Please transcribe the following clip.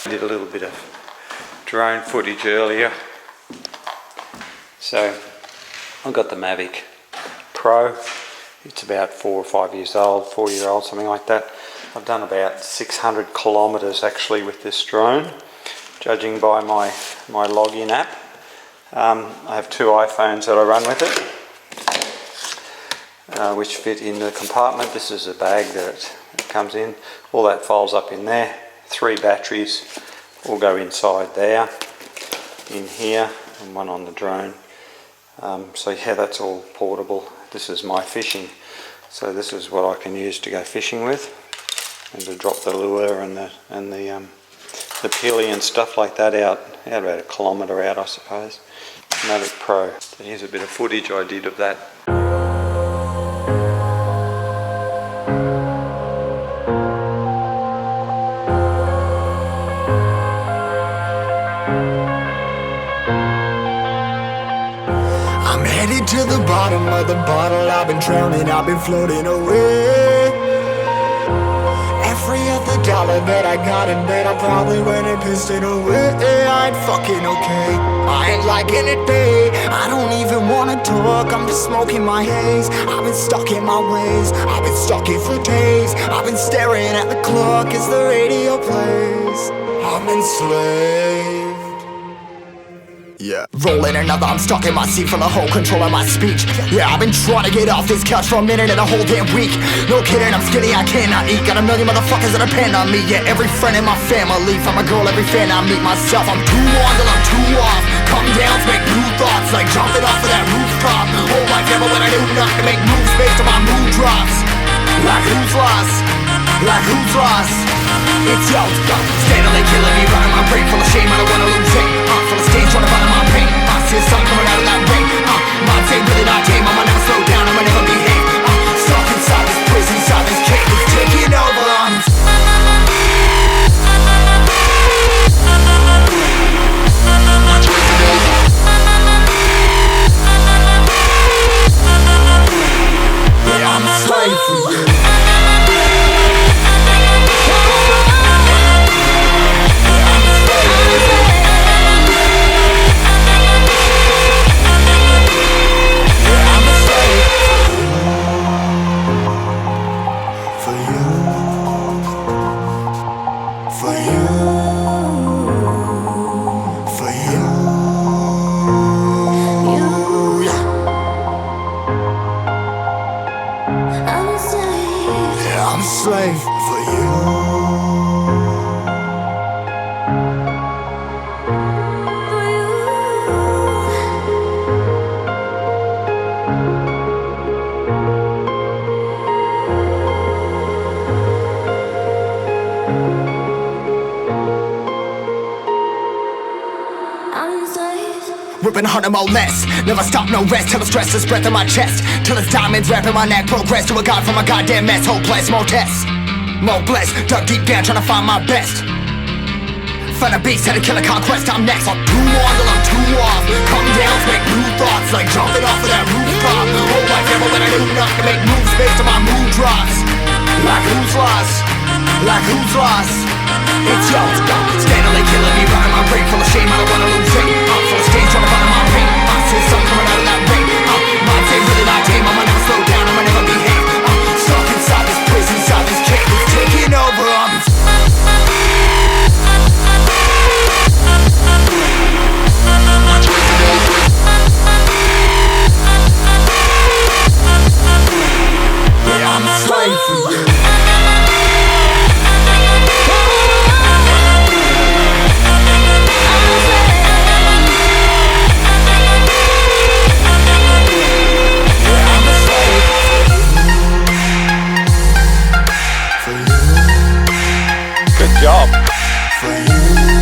I did a little bit of drone footage earlier. So I've got the Mavic Pro. It's about 4 or 5 years old, 4-year-old, something like that. I've done about 600 kilometers actually with this drone, judging by my login app. I have 2 iPhones that I run with it, which fit in the compartment. This is a bag that it comes in. All that folds up in there. 3 batteries all go inside there, in here, and 1 on the drone. So yeah, that's all portable. This is my fishing, so this is what I can use to go fishing with, and to drop the lure and the peely and stuff like that out about 1 kilometre out, I suppose. Mavic Pro. So here's a bit of footage I did of that. To the bottom of the bottle, I've been drowning, I've been floating away. Every other dollar that I got in bed, I probably went and pissed it away. I ain't fucking okay, I ain't liking it, babe. I don't even wanna talk, I'm just smoking my haze. I've been stuck in my ways, I've been stuck here for days. I've been staring at the clock as the radio plays. I'm enslaved. Yeah. Rolling another, I'm stuck in my seat for the whole control of my speech. Yeah, I've been trying to get off this couch for a minute and a whole damn week. No kidding, I'm skinny, I cannot eat. Got a million motherfuckers that depend on me. Yeah, every friend in my family, from a girl, every fan I meet myself. I'm too on till I'm too off. Come down to make new thoughts, like jumping off of that rooftop. Whole life never when I knew not to make moves based on my mood drops. Like who's lost? Like who's lost? It's yo, steadily killing me, running my brain full of shame. I don't wanna lose it. Full of stage, trying to find my pain. I see the sun coming out of that rain. Minds ain't really not tame. I'ma never slow down, I'ma never behave. Stuck inside this prison, inside this cage, it's taking over. Yeah, I'm a slave for you. I'm a slave for you. Ripping harder, more less. Never stop, no rest. Till the stress is breath in my chest. Till it's diamonds wrapping my neck. Progress to a god from a goddamn mess. Hopeless, more tests, more blessed. Dug deep down trying to find my best. Find a beast, had to kill a conquest. I'm next. I'm too on till I'm too off. Come down to make new thoughts, like jumping off of that rooftop. Whole life never when I knew not to make moves based on my mood drops. Like who's lost? Like who's lost? It's yo, steadily killing me, running my brain full of shame. I don't wanna lose it. Full of stage, trying to find my pain. I see the sun coming out of that rain. Minds ain't really not tame. I'ma never slow down, I'ma never behave. Stuck inside this prison, inside this cage, it's taking over. Yeah, I'm a slave for you. Good job. For you.